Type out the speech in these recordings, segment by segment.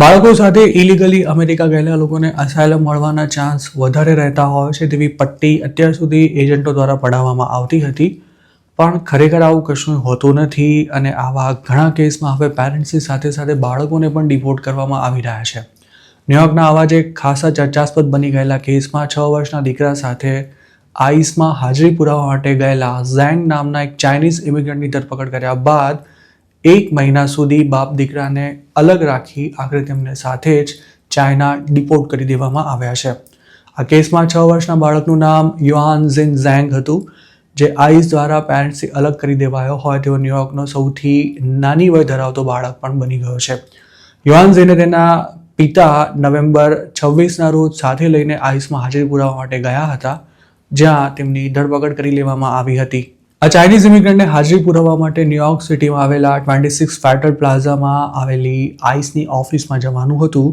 બાળકો સાથે illegally America ગયેલા લોકોને અસાયલમ મળવાના ચાન્સ વધારે રહેતા હોય છે તેવી પટ્ટી અત્યાર સુધી એજન્ટો દ્વારા પડાવવામાં આવતી હતી, પણ ખરેખર આવું કશું હોતું નથી અને આવા ઘણા કેસમાં હવે પેરેન્ટ્સની સાથે સાથે બાળકોને પણ ડિપોર્ટ કરવામાં આવી રહ્યા છે. ન્યુયોર્કના આવા જ એક ખાસા ચર્ચાસ્પદ બની ગયેલા કેસમાં 6 વર્ષના દીકરા સાથે આઈસમાં હાજરી પુરાવા માટે ગયેલા ઝેંગ નામના એક ચાઇનીઝ ઇમિગ્રન્ટની ધરપકડ કર્યા બાદ 1 મહિના સુધી બાપ દીકરાને અલગ રાખી આખરે તેમને સાથે જ ચાઇના ડિપોર્ટ કરી દેવામાં આવ્યા છે. આ કેસમાં 6 વર્ષના બાળકનું નામ યુઆન ઝિન ઝેંગ હતું, જે આઈસ દ્વારા પેરેન્ટ્સથી અલગ કરી દેવાયો હોય તેવો ન્યુયોર્કનો સૌથી નાની વય ધરાવતો બાળક પણ બની ગયો છે. યુઆન ઝિને તેના પિતા નવેમ્બર 26ના રોજ સાથે લઈને આઈસમાં હાજરી પુરાવા માટે ગયા હતા, જ્યાં તેમની ધરપકડ કરી લેવામાં આવી હતી. આ ચાઇનીઝ ઇમિગ્રન્ટને હાજરી પુરાવવા માટે ન્યુયોર્ક સિટીમાં આવેલા 26 ફેડરલ પ્લાઝામાં આવેલી આઈસની ઓફિસમાં જવાનું હતું,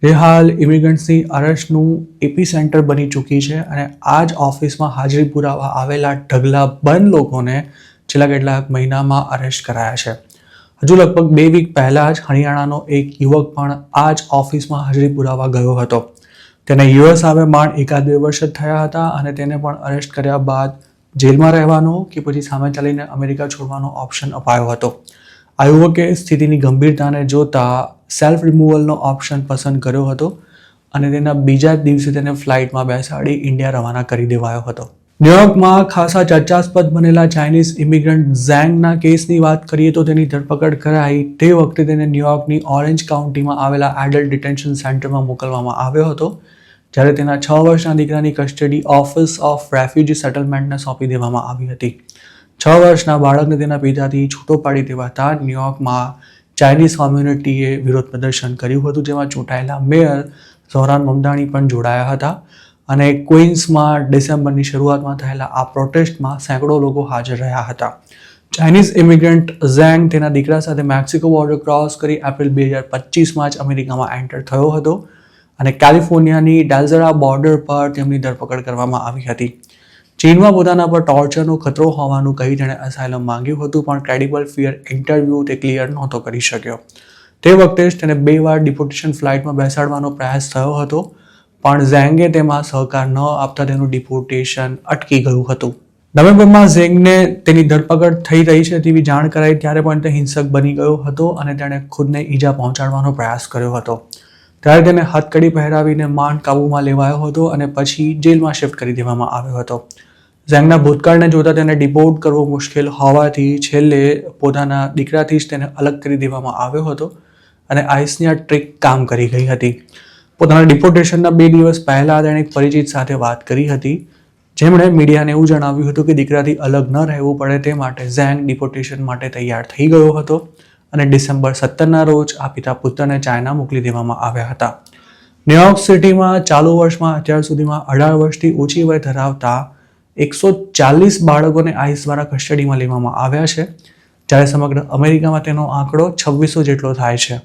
જે હાલ ઇમિગ્રન્ટ્સની અરેસ્ટનું એપી સેન્ટર બની ચૂકી છે અને આ જ ઓફિસમાં હાજરી પુરાવવા આવેલા ઢગલાબંધ લોકોને છેલ્લા કેટલાક મહિનામાં અરેસ્ટ કરાયા છે. હજુ લગભગ 2 વીક પહેલાં જ હરિયાણાનો એક યુવક પણ આ જ ઓફિસમાં હાજરી પુરાવવા ગયો હતો. તેને યુએસ આવે માંડ 1-2 વર્ષ જ થયા હતા અને તેને પણ અરેસ્ટ કર્યા બાદ જેલમાં રહેવાનો કે પછી સામે ચાલીને અમેરિકા છોડવાનો ઓપ્શન અપાયો હતો. આ યુવકે સ્થિતિની ગંભીરતાને જોતા સેલ્ફ રિમૂવલનો ઓપ્શન પસંદ કર્યો હતો અને તેના બીજા જ દિવસે તેને ફ્લાઇટમાં બેસાડી ઇન્ડિયા રવાના કરી દેવાયો હતો. ન્યુયોર્કમાં ખાસા ચર્ચાસ્પદ બનેલા ચાઇનીઝ ઇમિગ્રન્ટ ઝેંગના કેસની વાત કરીએ તો તેની ધરપકડ કરાઈ તે વખતે તેને ન્યુયોર્કની ઓરેન્જ કાઉન્ટીમાં આવેલા એડલ્ટ ડિટેન્શન સેન્ટરમાં મોકલવામાં આવ્યો હતો, જ્યારે તેના 6 વર્ષના દીકરાની કસ્ટડી ઓફિસ ઓફ રેફ્યુજી સેટલમેન્ટને સોંપી દેવામાં આવી હતી. 6 વર્ષના બાળકને તેના પિતાથી છૂટો પાડી દેવાતા ન્યુયોર્કમાં ચાઇનીઝ કોમ્યુનિટીએ વિરોધ પ્રદર્શન કર્યું હતું, જેમાં ચૂંટાયેલા મેયર ઝોહરાન મમદાની પણ જોડાયા હતા અને ક્વીન્સમાં ડિસેમ્બરની શરૂઆતમાં થયેલા આ પ્રોટેસ્ટમાં સેંકડો લોકો હાજર રહ્યા હતા. ચાઇનીઝ ઇમિગ્રન્ટ ઝેંગ તેના દીકરા સાથે મેક્સિકો બોર્ડર ક્રોસ કરી એપ્રિલ 2025માં જ અમેરિકામાં એન્ટર થયો હતો અને કેલિફોર્નિયાની ડેલ્ઝરા બોર્ડર પર તેમની ધરપકડ કરવામાં આવી હતી. ચીનમાં પોતાના પર ટોર્ચરનો ખતરો હોવાનું કહી તેણે અસાયલમ માંગ્યું હતું, પણ ક્રેડિબલ ફિયર ઇન્ટરવ્યૂ તે ક્લિયર નહોતો કરી શક્યો. તે વખતે જ તેને 2 વાર ડિપોર્ટેશન ફ્લાઇટમાં બેસાડવાનો પ્રયાસ થયો હતો, પણ ઝેંગે તેમાં સહકાર ન આપતા તેનું ડિપોર્ટેશન અટકી ગયું હતું. નવેમ્બરમાં ઝેંગને તેની ધરપકડ થઈ રહી છે તેવી જાણ કરાઈ ત્યારે પણ તે હિંસક બની ગયો હતો અને તેણે ખુદને ઈજા પહોંચાડવાનો પ્રયાસ કર્યો હતો. ત્યારે તેને હથકડી પહેરાવીને માંડ કાબૂમાં લેવાયો હતો અને પછી જેલમાં શિફ્ટ કરી દેવામાં આવ્યો હતો. ઝેંગના ભૂતકાળને જોતા તેને ડિપોર્ટ કરવો મુશ્કેલ હોવાથી છેલ્લે પોતાના દીકરાથી જ તેને અલગ કરી દેવામાં આવ્યો હતો અને આઈસની આ ટ્રીક કામ કરી ગઈ હતી. પોતાના ડિપોર્ટેશનના 2 દિવસ પહેલાં તેણે એક પરિચિત સાથે વાત કરી હતી, જેમણે મીડિયાને એવું જણાવ્યું હતું કે દીકરાથી અલગ ન રહેવું પડે તે માટે ઝેંગ ડિપોર્ટેશન માટે તૈયાર થઈ ગયો હતો અને ડિસેમ્બર 17ના રોજ આ પિતા પુત્રને ચાઇના મોકલી દેવામાં આવ્યા હતા. ન્યુયોર્ક સિટીમાં ચાલુ વર્ષમાં અત્યાર સુધીમાં 18 વર્ષથી ઓછી વય ધરાવતા 140 બાળકોને આઈસ દ્વારા કસ્ટડીમાં લેવામાં આવ્યા છે, જ્યારે સમગ્ર અમેરિકામાં તેનો આંકડો 2600 જેટલો થાય છે.